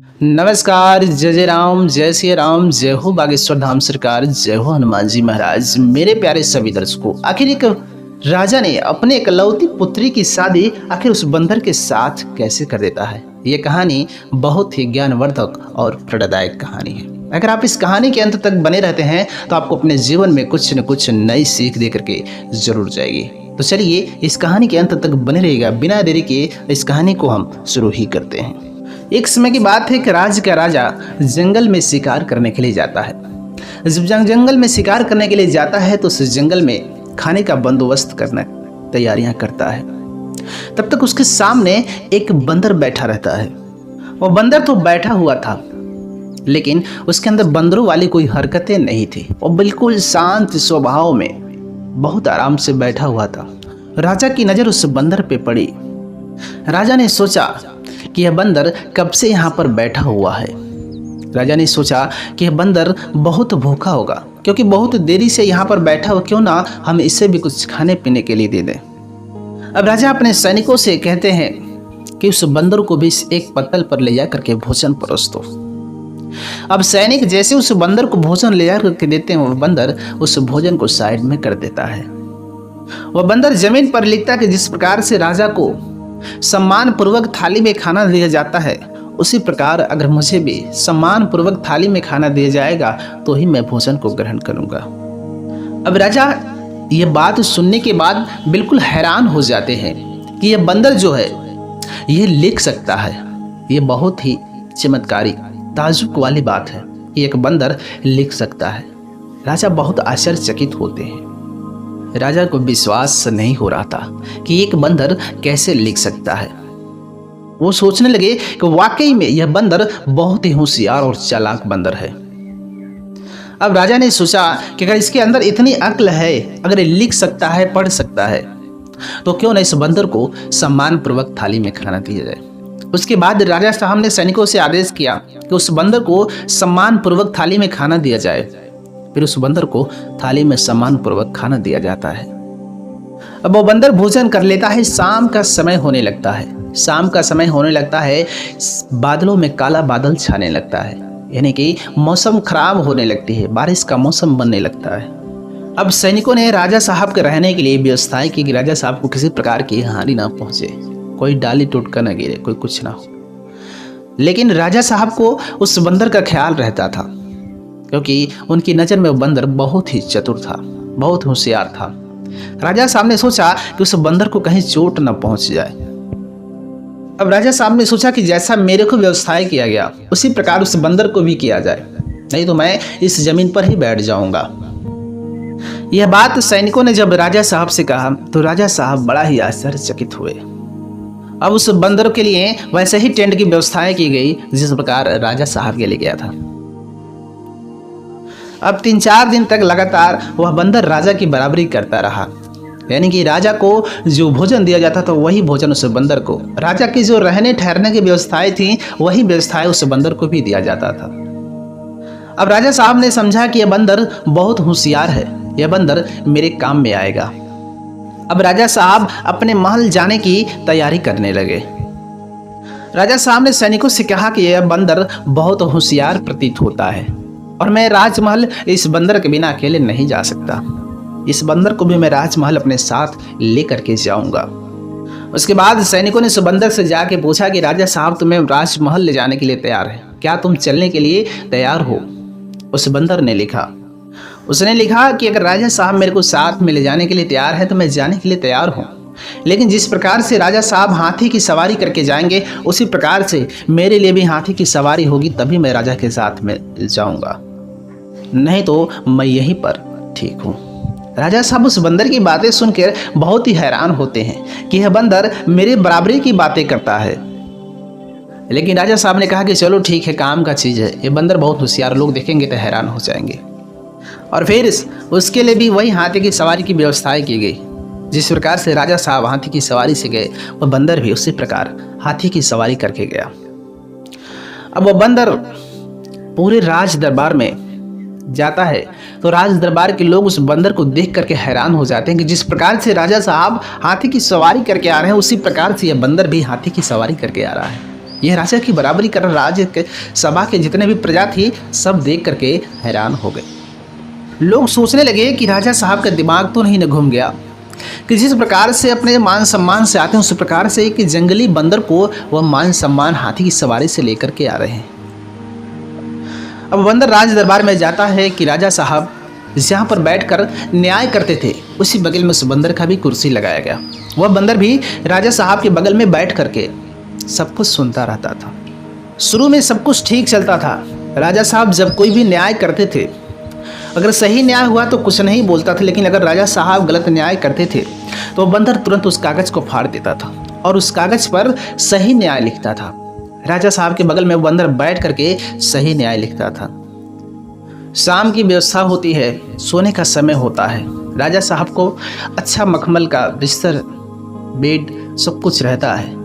नमस्कार, जय जय राम, जय श्री राम, जय हो बागेश्वर धाम सरकार, जय हो हनुमान जी महाराज। मेरे प्यारे सभी दर्शकों, आखिर एक राजा ने अपने इकलौती पुत्री की शादी आखिर उस बंदर के साथ कैसे कर देता है। ये कहानी बहुत ही ज्ञानवर्धक और प्रेरणादायक कहानी है। अगर आप इस कहानी के अंत तक बने रहते हैं तो आपको अपने जीवन में कुछ न कुछ नई सीख दे करके जरूर जाएगी। तो चलिए इस कहानी के अंत तक बने रहिएगा। बिना देरी के इस कहानी को हम शुरू ही करते हैं। एक समय की बात है कि राज्य का राजा जंगल में शिकार करने के लिए जाता है। जब जंगल में शिकार करने के लिए जाता है तो उस जंगल में खाने का बंदोबस्त करने तैयारियां करता है। तब तक उसके सामने एक बंदर बैठा रहता है। वो बंदर तो बैठा हुआ था, लेकिन उसके अंदर बंदरों वाली कोई हरकतें नहीं थी। वो बिल्कुल शांत स्वभाव में बहुत आराम से बैठा हुआ था। राजा की नज़र उस बंदर पे पड़ी। राजा ने सोचा कि यह बंदर कब से यहाँ पर बैठा हुआ है। राजा ने सोचा कि यह बंदर बहुत भूखा होगा, क्योंकि बहुत देरी से यहाँ पर बैठा हो, क्यों ना हम इसे भी कुछ खाने पीने के लिए दे दें। अब राजा अपने सैनिकों से कहते हैं कि उस बंदर को भी एक पत्तल पर ले जा करके भोजन परोस दो। अब सैनिक जैसे उस बंदर को भोजन ले जा करके देते हैं, वह बंदर उस भोजन को साइड में कर देता है। वह बंदर जमीन पर लिखता है कि जिस प्रकार से राजा को सम्मान पूर्वक थाली में खाना दिया जाता है, उसी प्रकार अगर मुझे भी सम्मान पूर्वक थाली में खाना दिया जाएगा तो ही मैं भोजन को ग्रहण करूंगा। अब राजा ये बात सुनने के बाद बिल्कुल हैरान हो जाते हैं कि यह बंदर जो है ये लिख सकता है। ये बहुत ही चमत्कारी ताज्जुब वाली बात है कि एक बंदर लिख सकता है। राजा बहुत आश्चर्यचकित होते हैं। राजा को विश्वास नहीं हो रहा था कि एक बंदर कैसे लिख सकता है। वो सोचने लगे कि वाकई में यह बंदर बहुत ही होशियार और चालाक बंदर है। अब राजा ने सोचा कि अगर इसके अंदर इतनी अक्ल है, अगर ये लिख सकता है, पढ़ सकता है, तो क्यों न इस बंदर को सम्मान पूर्वक थाली में खाना दिया जाए। उसके बाद राजा साहब ने सैनिकों से आदेश किया कि उस बंदर को सम्मान पूर्वक थाली में खाना दिया जाए। फिर उस बंदर को थाली में सम्मान पूर्वक खाना दिया जाता है। अब वो बंदर भोजन कर लेता है। शाम का समय होने लगता है। शाम का समय होने लगता है, बादलों में काला बादल छाने लगता है, यानी कि मौसम खराब होने लगती है, बारिश का मौसम बनने लगता है। अब सैनिकों ने राजा साहब के रहने के लिए व्यवस्थाएं की कि राजा साहब को किसी प्रकार की हानि ना पहुंचे, कोई डाली टूटकर न गिरे, कोई कुछ ना हो। लेकिन राजा साहब को उस बंदर का ख्याल रहता था, क्योंकि उनकी नज़र में वो बंदर बहुत ही चतुर था, बहुत होशियार था। राजा साहब ने सोचा कि उस बंदर को कहीं चोट न पहुंच जाए। अब राजा साहब ने सोचा कि जैसा मेरे को व्यवस्थाएं किया गया उसी प्रकार उस बंदर को भी किया जाए, नहीं तो मैं इस जमीन पर ही बैठ जाऊंगा। यह बात सैनिकों ने जब राजा साहब से कहा तो राजा साहब बड़ा ही आश्चर्यचकित हुए। अब उस बंदर के लिए वैसे ही टेंट की व्यवस्थाएं की गई जिस प्रकार राजा साहब के लिए गया था। अब 3-4 दिन तक लगातार वह बंदर राजा की बराबरी करता रहा, यानी कि राजा को जो भोजन दिया जाता था वही भोजन उस बंदर को, राजा की जो रहने ठहरने की व्यवस्थाएं थी वही व्यवस्थाएं उस बंदर को भी दिया जाता था। अब राजा साहब ने समझा कि यह बंदर बहुत होशियार है, यह बंदर मेरे काम में आएगा। अब राजा साहब अपने महल जाने की तैयारी करने लगे। राजा साहब ने सैनिकों से कहा कि यह बंदर बहुत होशियार प्रतीत होता है और मैं राजमहल इस बंदर के बिना अकेले नहीं जा सकता। इस बंदर को भी मैं राजमहल अपने साथ लेकर के जाऊंगा। उसके बाद सैनिकों ने उस बंदर से जाके पूछा कि राजा साहब तुम्हें राजमहल ले जाने के लिए तैयार है, क्या तुम चलने के लिए तैयार हो। उस बंदर ने लिखा, उसने लिखा कि अगर राजा साहब मेरे को साथ में ले जाने के लिए तैयार है तो मैं जाने के लिए तैयार हूँ, लेकिन जिस प्रकार से राजा साहब हाथी की सवारी करके जाएंगे उसी प्रकार से मेरे लिए भी हाथी की सवारी होगी, तभी मैं राजा के साथ में जाऊंगा, नहीं तो मैं यहीं पर ठीक हूँ। राजा साहब उस बंदर की बातें सुनकर बहुत ही हैरान होते हैं कि यह बंदर मेरे बराबरी की बातें करता है। लेकिन राजा साहब ने कहा कि चलो ठीक है, काम का चीज़ है, ये बंदर बहुत होशियार, लोग देखेंगे तो हैरान हो जाएंगे। और फिर उसके लिए भी वही हाथी की सवारी की व्यवस्थाएं की गई। जिस प्रकार से राजा साहब हाथी की सवारी से गए वह बंदर भी उसी प्रकार हाथी की सवारी करके गया। अब वह बंदर पूरे राज दरबार में जाता है तो राज दरबार के लोग उस बंदर को देख करके हैरान हो जाते हैं कि जिस प्रकार से राजा साहब हाथी की सवारी करके आ रहे हैं उसी प्रकार से यह बंदर भी हाथी की सवारी करके आ रहा है। यह राजा की बराबरी कर राज्य के सभा के जितने भी प्रजा थी सब देख करके हैरान हो गए। लोग सोचने लगे कि राजा साहब का दिमाग तो नहीं न घूम गया कि जिस प्रकार से अपने मान सम्मान से आते हैं उस प्रकार से कि जंगली बंदर को वह मान सम्मान हाथी की सवारी से लेकर के आ रहे हैं। अब बंदर राज दरबार में जाता है कि राजा साहब जहाँ पर बैठकर न्याय करते थे उसी बगल में उस बंदर का भी कुर्सी लगाया गया। वह बंदर भी राजा साहब के बगल में बैठ करके सब कुछ सुनता रहता था। शुरू में सब कुछ ठीक चलता था। राजा साहब जब कोई भी न्याय करते थे, अगर सही न्याय हुआ तो कुछ नहीं बोलता था, लेकिन अगर राजा साहब गलत न्याय करते थे तो बंदर तुरंत उस कागज को फाड़ देता था और उस कागज पर सही न्याय लिखता था। राजा साहब के बगल में बंदर बैठ करके सही न्याय लिखता था। शाम की व्यवस्था होती है, सोने का समय होता है। राजा साहब को अच्छा मखमल का बिस्तर, बेड सब कुछ रहता है।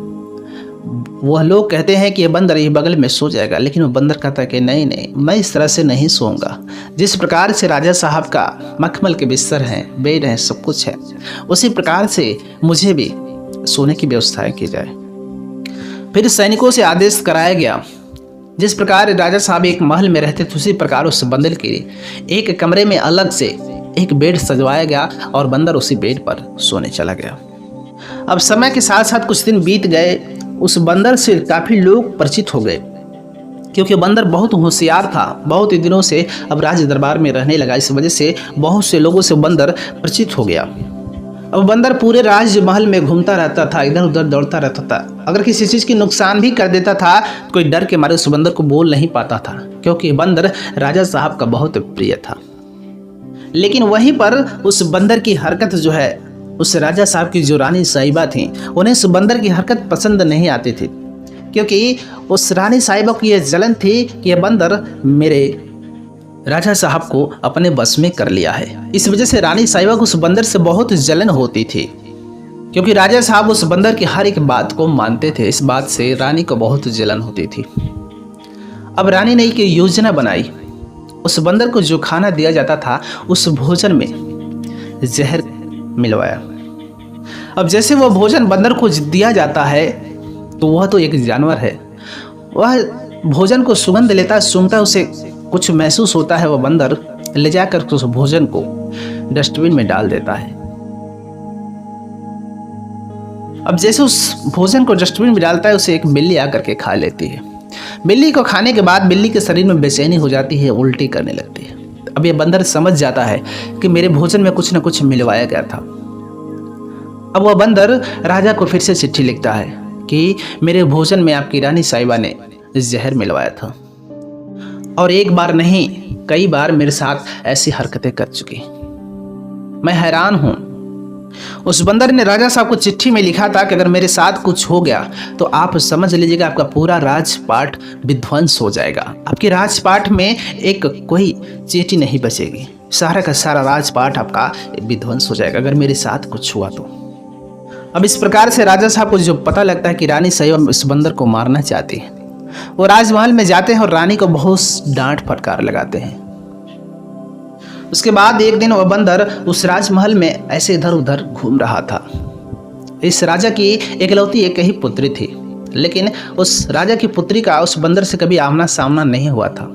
वह लोग कहते हैं कि ये बंदर ये बगल में सो जाएगा, लेकिन वो बंदर कहता है कि नहीं नहीं, मैं इस तरह से नहीं सोऊंगा। जिस प्रकार से राजा साहब का मखमल के बिस्तर हैं, बेड हैं, सब कुछ है, उसी प्रकार से मुझे भी सोने की व्यवस्था की जाए। फिर सैनिकों से आदेश कराया गया, जिस प्रकार राजा साहब एक महल में रहते थे उसी प्रकार उस बंदर के लिए एक कमरे में अलग से एक बेड सजवाया गया और बंदर उसी बेड पर सोने चला गया। अब समय के साथ साथ कुछ दिन बीत गए। उस बंदर से काफ़ी लोग परिचित हो गए, क्योंकि बंदर बहुत होशियार था, बहुत ही दिनों से अब राज दरबार में रहने लगा। इस वजह से बहुत से लोगों से बंदर परिचित हो गया। अब बंदर पूरे राज महल में घूमता रहता था, इधर उधर दौड़ता रहता था। अगर किसी चीज़ की नुकसान भी कर देता था, कोई डर के मारे उस बंदर को बोल नहीं पाता था, क्योंकि बंदर राजा साहब का बहुत प्रिय था। लेकिन वहीं पर उस बंदर की हरकत जो है, उस राजा साहब की जो रानी साहिबा थी, उन्हें उस बंदर की हरकत पसंद नहीं आती थी, क्योंकि उस रानी साहिबा की यह जलन थी कि यह बंदर मेरे राजा साहब को अपने बस में कर लिया है। इस वजह से रानी साहिबा को उस बंदर से बहुत जलन होती थी, क्योंकि राजा साहब उस बंदर की हर एक बात को मानते थे। इस बात से रानी को बहुत जलन होती थी। अब रानी ने एक योजना बनाई। उस बंदर को जो खाना दिया जाता था उस भोजन में जहर मिलवाया। अब जैसे वह भोजन बंदर को दिया जाता है तो वह तो एक जानवर है, वह भोजन को सुगंध लेता है, सूंघता है, उसे कुछ महसूस होता है। वह बंदर ले जाकर उस भोजन को डस्टबिन में डाल देता है। अब जैसे उस भोजन को डस्टबिन में डालता है, उसे एक बिल्ली आकर के खा लेती है। बिल्ली को खाने के बाद बिल्ली के शरीर में बेचैनी हो जाती है, उल्टी करने लगती है। अब ये बंदर समझ जाता है कि मेरे भोजन में कुछ न कुछ मिलवाया गया था। अब वह बंदर राजा को फिर से चिट्ठी लिखता है कि मेरे भोजन में आपकी रानी साहिबा ने जहर मिलवाया था, और एक बार नहीं कई बार मेरे साथ ऐसी हरकतें कर चुकी। मैं हैरान हूँ। उस बंदर ने राजा साहब को चिट्ठी में लिखा था कि अगर मेरे साथ कुछ हो गया तो आप समझ लीजिएगा आपका पूरा राजपाट विध्वंस हो जाएगा। आपके राजपाट में एक कोई चींटी नहीं बचेगी, सारा का सारा राजपाट आपका विध्वंस हो जाएगा अगर मेरे साथ कुछ हुआ तो। अब इस प्रकार से राजा साहब को जो पता लगता है कि रानी साहिबा इस बंदर को मारना चाहती है, वो राजमहल में जाते हैं और रानी को बहुत डांट फटकार लगाते हैं। उसके बाद एक दिन वह बंदर उस राजमहल में ऐसे इधर उधर घूम रहा था। इस राजा की इकलौती एक ही पुत्री थी, लेकिन उस राजा की पुत्री का उस बंदर से कभी आमना सामना नहीं हुआ था।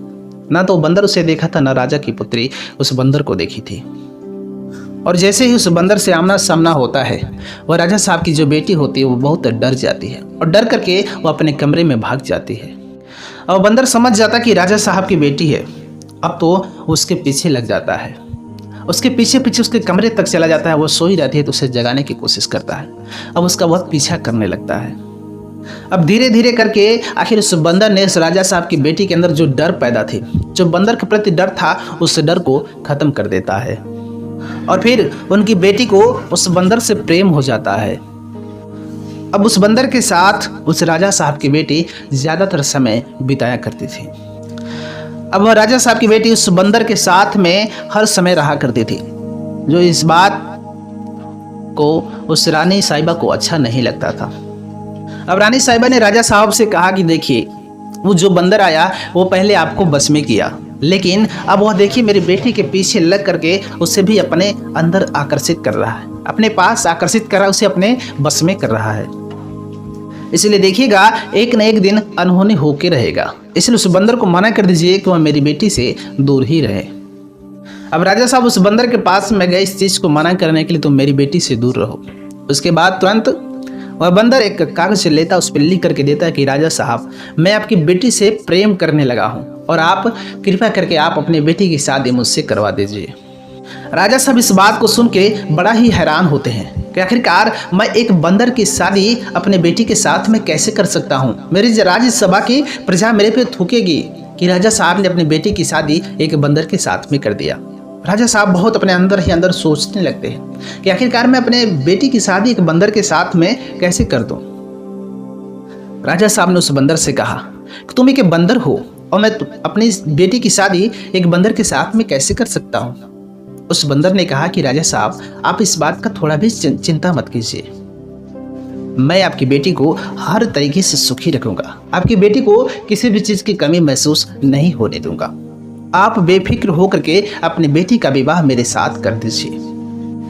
ना तो बंदर उसे देखा था, ना राजा की पुत्री उस बंदर को देखी थी। और जैसे ही उस बंदर से आमना सामना होता है, वह राजा साहब की जो बेटी होती है वो बहुत डर जाती है और डर करके वो अपने कमरे में भाग जाती है। और बंदर समझ जाता कि राजा साहब की बेटी है। अब तो उसके पीछे लग जाता है, उसके पीछे पीछे उसके कमरे तक चला जाता है। वो सोई रहती है तो उसे जगाने की कोशिश करता है। अब उसका बहुत पीछा करने लगता है। अब धीरे धीरे करके आखिर उस बंदर ने उस राजा साहब की बेटी के अंदर जो डर पैदा थी, जो बंदर के प्रति डर था, उस डर को खत्म कर देता है। और फिर उनकी बेटी को उस बंदर से प्रेम हो जाता है। अब उस बंदर के साथ उस राजा साहब की बेटी ज़्यादातर समय बिताया करती थी। अब वह राजा साहब की बेटी उस बंदर के साथ में हर समय रहा करती थी, जो इस बात को उस रानी साहिबा को अच्छा नहीं लगता था। अब रानी साहिबा ने राजा साहब से कहा कि देखिए, वो जो बंदर आया वो पहले आपको बस में किया, लेकिन अब वह देखिए मेरी बेटी के पीछे लग करके उसे भी अपने अंदर आकर्षित कर रहा है, अपने पास आकर्षित कर रहा है, उसे अपने बस में कर रहा है। इसलिए देखिएगा एक न एक दिन अनहोनी होके रहेगा, इसलिए उस बंदर को मना कर दीजिए कि वह मेरी बेटी से दूर ही रहे। अब राजा साहब उस बंदर के पास में गए इस चीज को मना करने के लिए, तुम मेरी बेटी से दूर रहो। उसके बाद तुरंत वह बंदर एक कागज लेता, उस पर लिख करके देता कि राजा साहब, मैं आपकी बेटी से प्रेम करने लगा हूँ और आप कृपया करके आप अपनी बेटी की शादी मुझसे करवा दीजिए। राजा साहब इस बात को सुन के बड़ा ही हैरान होते हैं कि आखिरकार मैं एक बंदर की शादी अपने बेटी के साथ में कैसे कर सकता हूँ। मेरी राज्यसभा की प्रजा मेरे पे थूकेगी कि राजा साहब ने अपनी बेटी की शादी एक बंदर के साथ में कर दिया। राजा साहब बहुत अपने अंदर ही अंदर सोचने लगते हैं कि आखिरकार मैं अपने बेटी की शादी एक बंदर के साथ में कैसे कर दूं। राजा साहब ने उस बंदर से कहा कि तुम एक बंदर हो और मैं अपनी बेटी की शादी एक बंदर के साथ में कैसे कर सकता हूं। उस बंदर ने कहा कि राजा साहब, आप इस बात का थोड़ा भी चिंता मत कीजिए, मैं आपकी बेटी को हर तरीके से सुखी रखूंगा, आपकी बेटी को किसी भी चीज की कमी महसूस नहीं होने दूंगा। आप बेफिक्र होकर के अपनी बेटी का विवाह मेरे साथ कर दीजिए।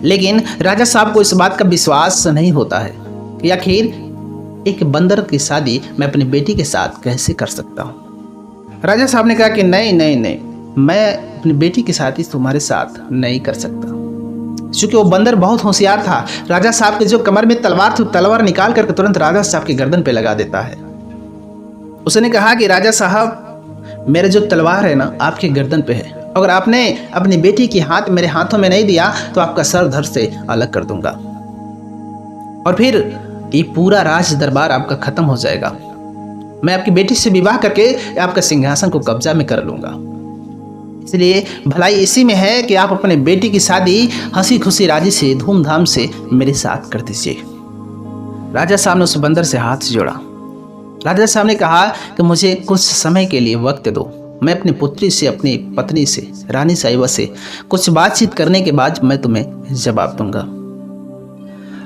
लेकिन राजा साहब को इस बात का विश्वास नहीं होता है कि आखिर एक बंदर की शादी मैं अपनी बेटी के साथ कैसे कर सकता हूँ। राजा साहब ने कहा कि नहीं नहीं नहीं, मैं अपनी बेटी की शादी तुम्हारे साथ नहीं कर सकता। क्योंकि वो बंदर बहुत होशियार था। राजा साहब के जो कमर में तलवार थी, तलवार निकाल करके तुरंत राजा साहब की गर्दन पे लगा देता है। उसने कहा कि राजा साहब, मेरा जो तलवार है ना आपके गर्दन पे है, अगर आपने अपनी बेटी की हाथ मेरे हाथों में नहीं दिया तो आपका सर धड़ से अलग कर दूंगा और फिर ये पूरा राज दरबार आपका खत्म हो जाएगा। मैं आपकी बेटी से विवाह करके आपका सिंहासन को कब्जा में कर लूंगा। इसलिए भलाई इसी में है कि आप अपने बेटी की शादी हंसी खुशी राजी से धूमधाम से मेरे साथ कर दीजिए। राजा साहब ने उस बंदर से हाथ जोड़ा। राजा साहब ने कहा कि मुझे कुछ समय के लिए वक्त दो, मैं अपनी पुत्री से, अपनी पत्नी से, रानी साहिबा से कुछ बातचीत करने के बाद मैं तुम्हें जवाब दूंगा।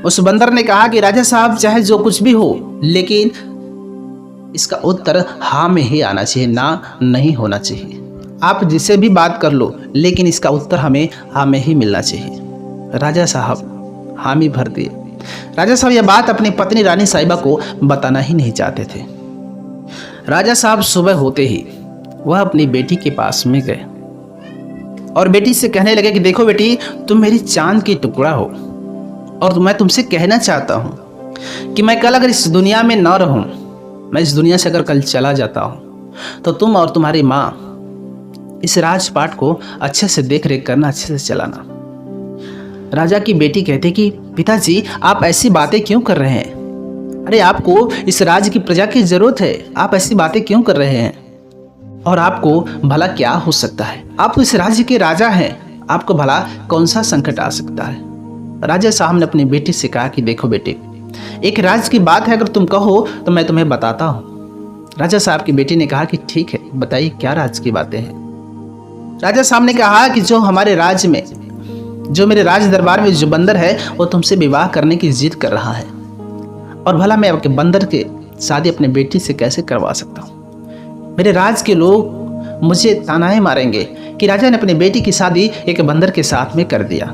उस बंदर ने कहा कि राजा साहब, चाहे जो कुछ भी हो, लेकिन इसका उत्तर हाँ में ही आना चाहिए, ना नहीं होना चाहिए। आप जिससे भी बात कर लो, लेकिन इसका उत्तर हमें हाँ में ही मिलना चाहिए। राजा साहब हामी भर दिए। राजा साहब यह बात अपनी पत्नी रानी साहिबा को बताना ही नहीं चाहते थे। राजा साहब सुबह होते ही वह अपनी बेटी के पास में गए और बेटी से कहने लगे कि देखो बेटी, तुम मेरी चांद की टुकड़ा हो और मैं तुमसे कहना चाहता हूँ कि मैं कल अगर इस दुनिया में न रहूँ, मैं इस दुनिया से अगर कल चला जाता हूँ, तो तुम और तुम्हारी माँ इस राजपाट को अच्छे से देख रेख करना, अच्छे से चलाना। राजा की बेटी कहते कि पिताजी, आप ऐसी बातें क्यों कर रहे हैं? अरे आपको इस राज्य की प्रजा की जरूरत है, आप ऐसी बातें क्यों कर रहे हैं? और आपको भला क्या हो सकता है? आप इस राज्य के राजा हैं, आपको भला कौन सा संकट आ सकता है? राजा साहब ने अपनी बेटी से कहा कि देखो बेटे, एक राज की बात है, अगर तुम कहो तो मैं तुम्हें बताता हूँ। राजा साहब की बेटी ने कहा कि ठीक है, बताइए क्या राज की बातें हैं। राजा साहब ने कहा कि जो हमारे राज्य में, जो मेरे राज दरबार में जो बंदर है, वो तुमसे विवाह करने की जिद कर रहा है और भला मैं आपके बंदर के शादी अपने बेटी से कैसे करवा सकता हूँ? मेरे राज के लोग मुझे तानाएं मारेंगे कि राजा ने अपनी बेटी की शादी एक बंदर के साथ में कर दिया।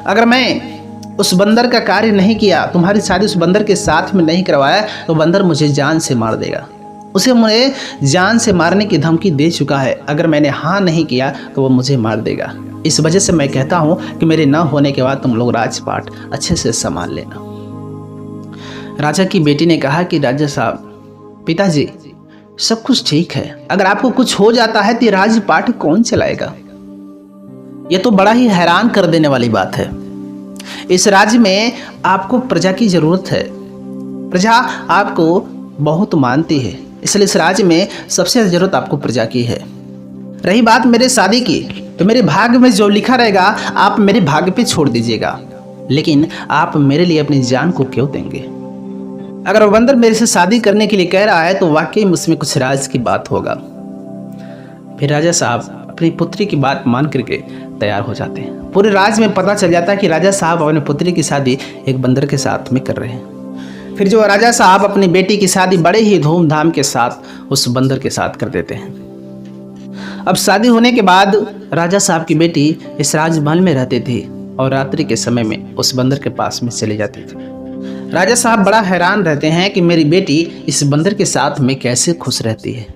अगर मैं उस बंदर का कार्य नहीं किया, तुम्हारी शादी उस बंदर के साथ में नहीं करवाया, तो बंदर मुझे जान से मार देगा। उसे मुझे जान से मारने की धमकी दे चुका है। अगर मैंने हाँ नहीं किया तो वो मुझे मार देगा। इस वजह से मैं कहता हूँ कि मेरे न होने के बाद तुम लोग राजपाट अच्छे से संभाल लेना। राजा की बेटी ने कहा कि राजा साहब, पिताजी, सब कुछ ठीक है, अगर आपको कुछ हो जाता है तो राजपाट कौन चलाएगा? यह तो बड़ा ही हैरान कर देने वाली बात है। इस राज्य में आपको प्रजा की जरूरत है, प्रजा आपको बहुत मानती है, इसलिए इस राज्य में सबसे ज्यादा जरूरत आपको प्रजा की है। रही बात मेरे शादी की, तो मेरे भाग्य में जो लिखा रहेगा आप मेरे भाग्य पे छोड़ दीजिएगा, लेकिन आप मेरे लिए अपनी जान को क्यों देंगे? अगर वो बंदर मेरे से शादी करने के लिए कह रहा है तो वाकई मुझमें कुछ राज की बात होगा। फिर राजा साहब अपनी पुत्री की बात मान करके तैयार हो जाते हैं। पूरे राज्य में पता चल जाता है कि राजा साहब अपनी पुत्री की शादी एक बंदर के साथ में कर रहे हैं। फिर जो राजा साहब अपनी बेटी की शादी बड़े ही धूमधाम के साथ उस बंदर के साथ कर देते हैं। अब शादी होने के बाद राजा साहब की बेटी इस राजमहल में रहती थी और रात्रि के समय में उस बंदर के पास में चली जाती थी। राजा साहब बड़ा हैरान रहते हैं कि मेरी बेटी इस बंदर के साथ में कैसे खुश रहती है।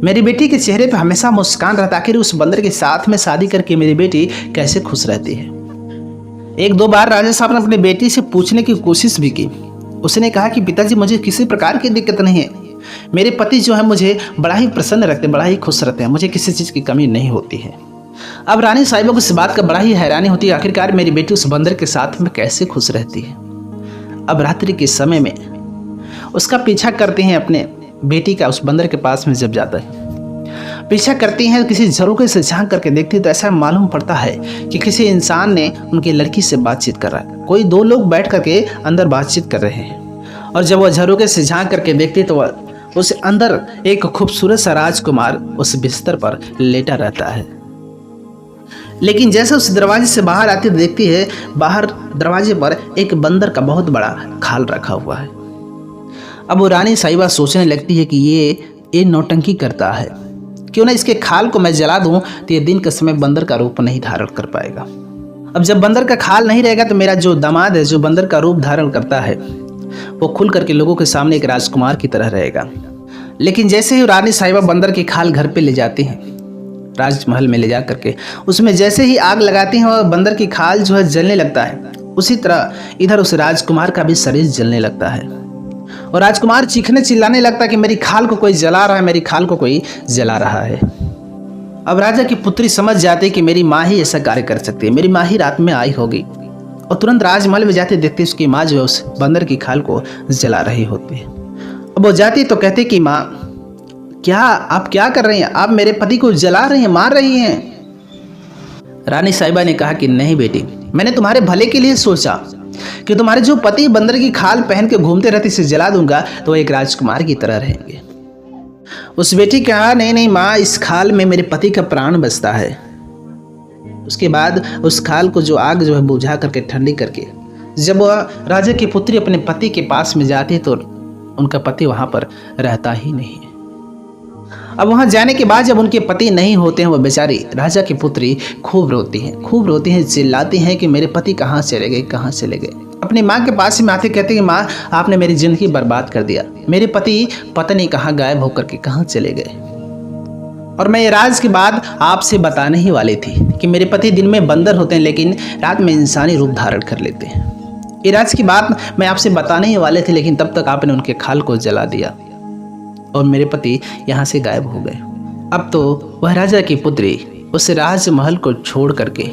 मेरी बेटी के चेहरे पर हमेशा मुस्कान रहता, आखिर उस बंदर के साथ में शादी करके मेरी बेटी कैसे खुश रहती है। एक दो बार राजा साहब ने अपनी बेटी से पूछने की कोशिश भी की। उसने कहा कि पिताजी मुझे किसी प्रकार की दिक्कत नहीं है, मेरे पति जो है मुझे बड़ा ही प्रसन्न रखते, बड़ा ही खुश रहते हैं, मुझे किसी चीज़ की कमी नहीं होती है। अब रानी साहिबा को इस बात का बड़ा ही हैरानी होती है, आखिरकार मेरी बेटी उस बंदर के साथ में कैसे खुश रहती है। अब रात्रि के समय में उसका पीछा करते हैं, अपने बेटी का उस बंदर के पास में जब जाता है पीछा करती हैं, किसी झरोखे से झांक करके देखती है तो ऐसा मालूम पड़ता है कि किसी इंसान ने उनकी लड़की से बातचीत कर रहा है। कोई दो लोग बैठ करके अंदर बातचीत कर रहे हैं और जब वह झरोखे से झांक करके देखती तो उस अंदर एक खूबसूरत सा राजकुमार उस बिस्तर पर लेटा रहता है। लेकिन जैसे उस दरवाजे से बाहर आती देखती है, बाहर दरवाजे पर एक बंदर का बहुत बड़ा खाल रखा हुआ है। अब वो रानी साहिबा सोचने लगती है कि ये नौटंकी करता है, क्यों ना इसके खाल को मैं जला दूं तो ये दिन के समय बंदर का रूप नहीं धारण कर पाएगा। अब जब बंदर का खाल नहीं रहेगा तो मेरा जो दामाद है, जो बंदर का रूप धारण करता है, वो खुल करके लोगों के सामने एक राजकुमार की तरह रहेगा। लेकिन जैसे ही रानी साहिबा बंदर की खाल घर पे ले जाती हैं, राजमहल में ले जा करके उसमें जैसे ही आग लगाती हैं और बंदर की खाल जो है जलने लगता है, उसी तरह इधर उस राजकुमार का भी शरीर जलने लगता है और राजकुमार चीखने चिल्लाने लगता है कि मेरी खाल को कोई जला रहा है, मेरी खाल को कोई जला रहा है। अब राजा की पुत्री समझ जाती है कि मेरी माँ ही ऐसा कार्य कर सकती है, मेरी माँ ही रात में आई होगी, और तुरंत राजमहल में जाते देखते उसकी माँ जो है उस बंदर की खाल को जला रही होती है। अब वो जाती तो कहती कि माँ क्या आप क्या कर रही हैं, आप मेरे पति को जला रही हैं, मार रही हैं। रानी साहिबा ने कहा कि नहीं बेटी, मैंने तुम्हारे भले के लिए सोचा कि तुम्हारे जो पति बंदर की खाल पहन के घूमते रहते इसे जला दूंगा तो एक राजकुमार की तरह रहेंगे। उस बेटी कहा नहीं नहीं माँ, इस खाल में मेरे पति का प्राण बसता है। उसके बाद उस खाल को जो आग जो है बुझा करके ठंडी करके जब वह राजा की पुत्री अपने पति के पास में जाती है तो उनका पति वहां पर रहता ही नहीं है। अब वहां जाने के बाद जब उनके पति नहीं होते हैं, वह बेचारी राजा की पुत्री खूब रोती हैं, चिल्लाती हैं कि मेरे पति कहाँ चले गए, कहाँ चले गए। अपनी माँ के पास में आते कहते कि माँ आपने मेरी जिंदगी बर्बाद कर दिया, मेरे पति पता नहीं कहाँ गायब होकर के कहाँ चले गए। और मैं ये राज की बात आपसे बताने ही वाली थी कि मेरे पति दिन में बंदर होते हैं लेकिन रात में इंसानी रूप धारण कर लेते हैं। ये राज की बात मैं आपसे बताने ही वाले थे, लेकिन तब तक आपने उनके खाल को जला दिया और मेरे पति यहाँ से गायब हो गए। अब तो वह राजा की पुत्री उस राजमहल को छोड़ करके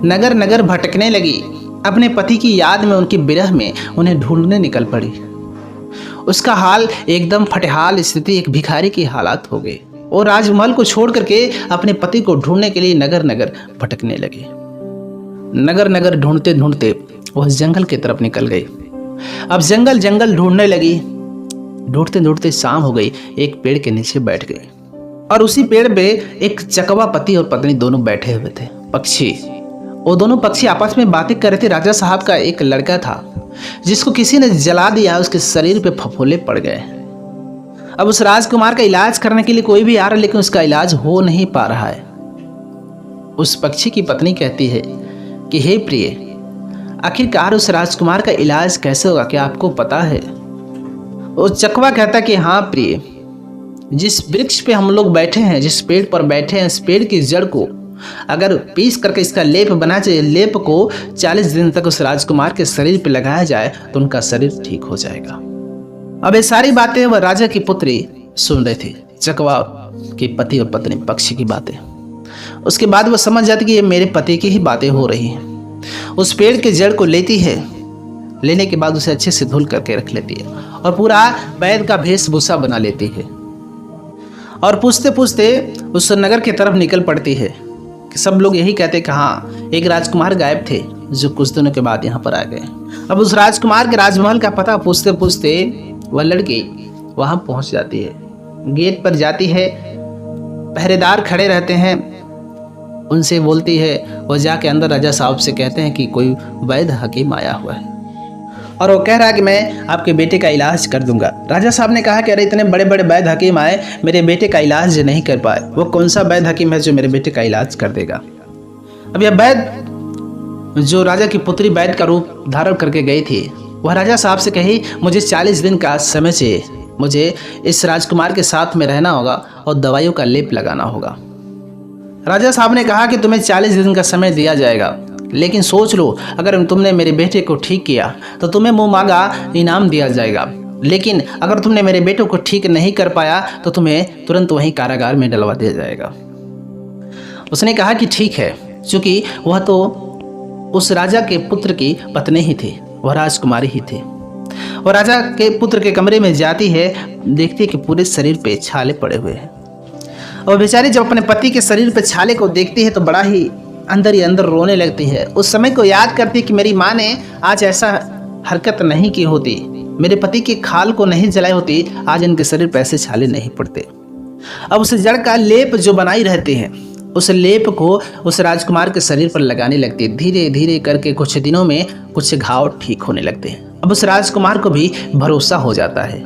नगर नगर भटकने लगी, अपने पति की याद में, उनकी विरह में उन्हें ढूंढने निकल पड़ी। उसका हाल एकदम फटेहाल स्थिति, एक भिखारी की हालात हो गई और राजमहल को छोड़ करके अपने पति को ढूंढने के लिए नगर नगर भटकने लगे। नगर नगर ढूंढते ढूंढते वह जंगल की तरफ निकल गई। अब जंगल जंगल ढूंढने लगी, ढूंढते ढूंढते शाम हो गई, एक पेड़ के नीचे बैठ गई और उसी पेड़ पे एक चकवा पति और पत्नी दोनों बैठे हुए थे, पक्षी। वो दोनों पक्षी आपस में बातें कर रहे थे। राजा साहब का एक लड़का था जिसको किसी ने जला दिया, उसके शरीर पे फफोले पड़ गए। अब उस राजकुमार का इलाज करने के लिए कोई भी आ रहा है लेकिन उसका इलाज हो नहीं पा रहा है। उस पक्षी की पत्नी कहती है कि हे प्रिय, आखिरकार उस राजकुमार का इलाज कैसे होगा, क्या आपको पता है? वो चकवा कहता कि हाँ प्रिय, जिस वृक्ष पे हम लोग बैठे हैं, जिस पेड़ पर बैठे हैं, इस पेड़ की जड़ को अगर पीस करके इसका लेप बना जाए, लेप को 40 दिन तक उस राजकुमार के शरीर पे लगाया जाए तो उनका शरीर ठीक हो जाएगा। अब ये सारी बातें वह राजा की पुत्री सुन रही थी, चकवा के पति और पत्नी पक्षी की बातें। उसके बाद वह समझ जाती कि ये मेरे पति की ही बातें हो रही हैं। उस पेड़ के जड़ को लेती है, लेने के बाद उसे अच्छे से धुल करके रख लेती है और पूरा वैद का वेशभूषा बना लेती है और पूछते पूछते उस नगर की तरफ निकल पड़ती है कि सब लोग यही कहते कि हाँ, एक राजकुमार गायब थे जो कुछ दिनों के बाद यहाँ पर आ गए। अब उस राजकुमार के राजमहल का पता पूछते पूछते वह लड़की वहाँ पहुँच जाती है, गेट पर जाती है, पहरेदार खड़े रहते हैं, उनसे बोलती है। वो जाके अंदर राजा साहब से कहते हैं कि कोई वैद्य हकीम आया हुआ है और वो कह रहा है कि मैं आपके बेटे का इलाज कर दूंगा। राजा साहब ने कहा कि अरे इतने बड़े बड़े वैद्य हकीम आए, मेरे बेटे का इलाज नहीं कर पाए। वो कौन सा वैद्य हकीम है जो मेरे बेटे का इलाज कर देगा? अब यह वैद्य जो राजा की पुत्री वैद्य का रूप धारण करके गई थी, वह राजा साहब से कही, मुझे 40 दिन का समय चाहिए, मुझे इस राजकुमार के साथ में रहना होगा और दवाइयों का लेप लगाना होगा। राजा साहब ने कहा कि तुम्हें 40 दिन का समय दिया जाएगा, लेकिन सोच लो, अगर तुमने मेरे बेटे को ठीक किया तो तुम्हें मुँह मांगा इनाम दिया जाएगा, लेकिन अगर तुमने मेरे बेटे को ठीक नहीं कर पाया तो तुम्हें तुरंत वहीं कारागार में डलवा दिया जाएगा। उसने कहा कि ठीक है, क्योंकि वह तो उस राजा के पुत्र की पत्नी ही थी, वह राजकुमारी ही थी। और राजा के पुत्र के कमरे में जाती है, देखती है कि पूरे शरीर पे छाले पड़े हुए हैं। और बेचारी जब अपने पति के शरीर पे छाले को देखती है तो बड़ा ही अंदर रोने लगती है। उस समय को याद करती है कि मेरी माँ ने आज ऐसा हरकत नहीं की होती, मेरे पति की खाल को नहीं जलाई होती, आज इनके शरीर पे ऐसे छाले नहीं पड़ते। अब उस जड़ का लेप जो बनाई रहती है, उस लेप को उस राजकुमार के शरीर पर लगाने लगती है। धीरे धीरे करके कुछ दिनों में कुछ घाव ठीक होने लगते हैं। अब उस राजकुमार को भी भरोसा हो जाता है,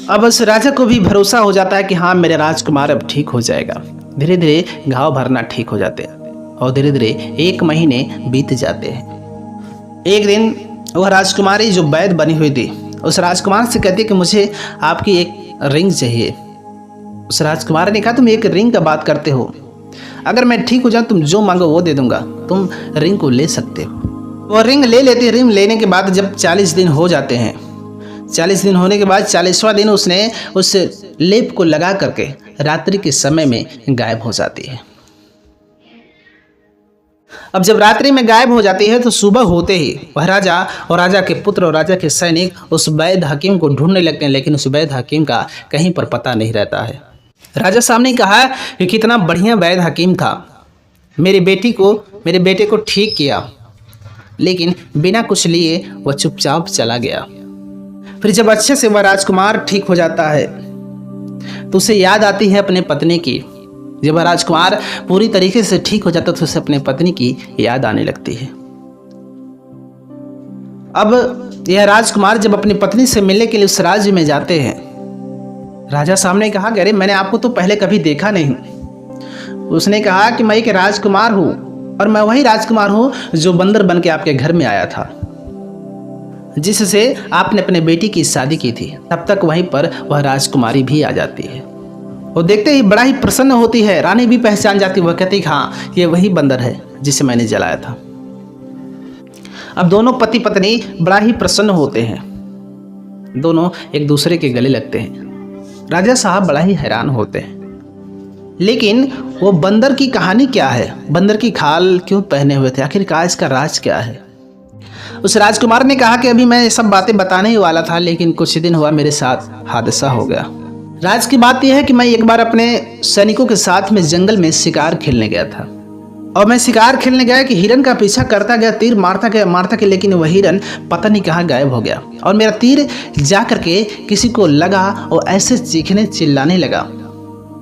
अब उस राजा को भी भरोसा हो जाता है कि हाँ, मेरा राजकुमार अब ठीक हो जाएगा। धीरे धीरे घाव भरना ठीक हो जाते हैं और धीरे धीरे 1 महीने बीत जाते हैं। एक दिन वह राजकुमारी जो वैद बनी हुई थी, उस राजकुमार से कहती कि मुझे आपकी एक रिंग चाहिए। उस राजकुमार ने कहा, तुम एक रिंग का बात करते हो, अगर मैं ठीक हो जाऊं तुम जो मांगो वो दे दूंगा, तुम रिंग को ले सकते हो। वो रिंग ले लेती। रिंग लेने के बाद जब 40 दिन हो जाते हैं, 40 दिन होने के बाद 40वां दिन उसने उस लेप को लगा करके रात्रि के समय में गायब हो जाती है। अब जब रात्रि में गायब हो जाती है तो सुबह होते ही वह राजा और राजा के पुत्र और राजा के सैनिक उस वैद हकीम को ढूंढने लगते हैं, लेकिन उस वैद हकीम का कहीं पर पता नहीं रहता है। राजा साहब ने कहा कि कितना बढ़िया वैद हकीम था, मेरे बेटे को ठीक किया, लेकिन बिना कुछ लिए वह चुपचाप चला गया। फिर जब अच्छे से वह राजकुमार ठीक हो जाता है तो उसे याद आती है अपने पत्नी की। जब वह राजकुमार पूरी तरीके से ठीक हो जाता है तो उसे अपने पत्नी की याद आने लगती है। अब यह राजकुमार जब अपनी पत्नी से मिलने के लिए उस राज्य में जाते हैं, राजा साहब ने कहा, अरे मैंने आपको तो पहले कभी देखा नहीं। उसने कहा कि मैं एक राजकुमार हूं और मैं वही राजकुमार हूं जो बंदर बन के आपके घर में आया था, जिससे आपने अपने बेटी की शादी की थी। तब तक वहीं पर वह राजकुमारी भी आ जाती है। वो देखते ही बड़ा ही प्रसन्न होती है, रानी भी पहचान जाती है। वह कहती है, हाँ, ये वही बंदर है जिसे मैंने जलाया था। अब दोनों पति पत्नी बड़ा ही प्रसन्न होते हैं, दोनों एक दूसरे के गले लगते हैं। राजा साहब बड़ा ही हैरान होते हैं, लेकिन वो बंदर की कहानी क्या है, बंदर की खाल क्यों पहने हुए थे, आखिरकार इसका राज क्या है। उस राजकुमार ने कहा कि अभी मैं ये सब बातें बताने ही वाला था, लेकिन कुछ दिन हुआ मेरे साथ हादसा हो गया। राज की बात यह है कि मैं एक बार अपने सैनिकों के साथ में जंगल में शिकार खेलने गया था, और मैं शिकार खेलने गया कि हिरन का पीछा करता गया, तीर मारता गया, लेकिन वह हिरन पता नहीं कहाँ गायब हो गया। और मेरा तीर जा करके किसी को लगा और ऐसे चीखने चिल्लाने लगा।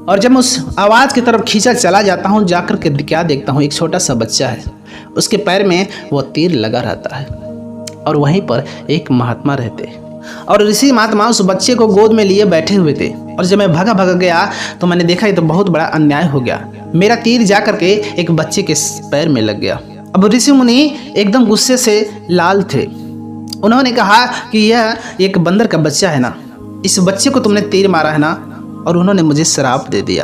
और जब मैं उस आवाज़ की तरफ खींचा चला जाता हूँ, जा कर के क्या देखता हूँ, एक छोटा सा बच्चा है, उसके पैर में वो तीर लगा रहता है और वहीं पर एक महात्मा रहते हैं और ऋषि महात्मा उस बच्चे को गोद में लिए बैठे हुए थे। और जब मैं भागा गया तो मैंने देखा ये तो बहुत बड़ा अन्याय हो गया, मेरा तीर जा करके एक बच्चे के पैर में लग गया। अब ऋषि मुनि एकदम गुस्से से लाल थे। उन्होंने कहा कि यह एक बंदर का बच्चा है ना, इस बच्चे को तुमने तीर मारा है ना। और उन्होंने मुझे श्राप दे दिया,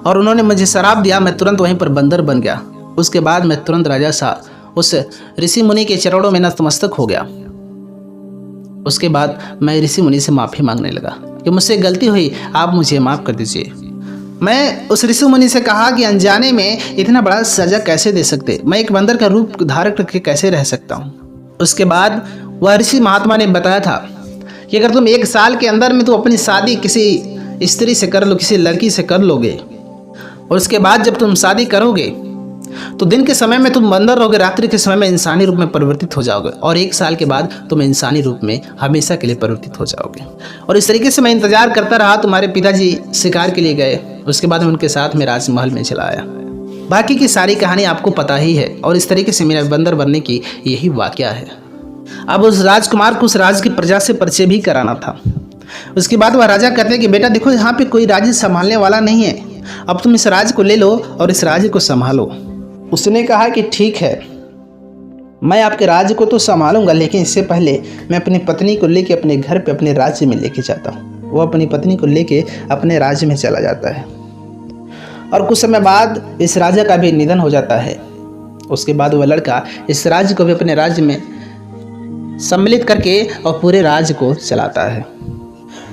और उन्होंने मुझे श्राप दिया, मैं तुरंत वहीं पर बंदर बन गया। उसके बाद मैं तुरंत राजा साहब उस ऋषि मुनि के चरणों में नतमस्तक हो गया। उसके बाद मैं ऋषि मुनि से माफ़ी मांगने लगा कि मुझसे गलती हुई, आप मुझे माफ़ कर दीजिए। मैं उस ऋषि मुनि से कहा कि अनजाने में इतना बड़ा सजा कैसे दे सकते, मैं एक बंदर का रूप धारण करके कैसे रह सकता हूँ। उसके बाद वह ऋषि महात्मा ने बताया था कि अगर तुम 1 साल के अंदर में तो अपनी शादी किसी स्त्री से कर लो, किसी लड़की से कर लोगे, और उसके बाद जब तुम शादी करोगे तो दिन के समय में तुम बंदर रहोगे, रात्रि के समय में इंसानी रूप में परिवर्तित हो जाओगे, और 1 साल के बाद तुम इंसानी रूप में हमेशा के लिए परिवर्तित हो जाओगे। और इस तरीके से मैं इंतजार करता रहा। तुम्हारे पिताजी शिकार के लिए गए, उसके बाद मैं उनके साथ में राजमहल में चला आया। बाकी की सारी कहानी आपको पता ही है, और इस तरीके से मेरा बंदर बनने की यही वाकया है। अब उस राजकुमार को उस राज की प्रजा से परिचय भी कराना था। उसके बाद वह राजा कहते हैं कि बेटा देखो, यहाँ पे कोई राज्य संभालने वाला नहीं है, अब तुम इस राज्य को ले लो और इस राज्य को संभालो। उसने कहा कि ठीक है, मैं आपके राज्य को तो संभालूंगा, लेकिन इससे पहले मैं अपनी पत्नी को लेके अपने घर पे अपने राज्य में लेके जाता हूँ। वो अपनी पत्नी को लेके अपने राज्य में चला जाता है और कुछ समय बाद इस राजा का भी निधन हो जाता है। उसके बाद वह लड़का इस राज्य को भी अपने राज्य में सम्मिलित करके और पूरे राज्य को चलाता है।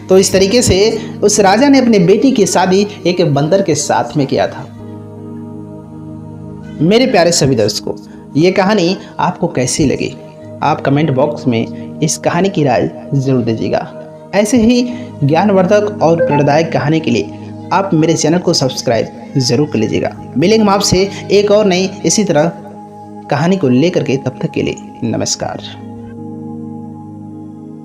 तो इस तरीके से उस राजा ने अपनी बेटी की शादी एक बंदर के साथ में किया था। मेरे प्यारे सभी दर्शकों, ये कहानी आपको कैसी लगी? आप कमेंट बॉक्स में इस कहानी की राय जरूर दीजिएगा। ऐसे ही ज्ञानवर्धक और प्रेरणादायक कहानी के लिए आप मेरे चैनल को सब्सक्राइब जरूर कर लीजिएगा। मिलेंगे हम आपसे एक और नई इसी तरह कहानी को लेकर के, तब तक के लिए नमस्कार।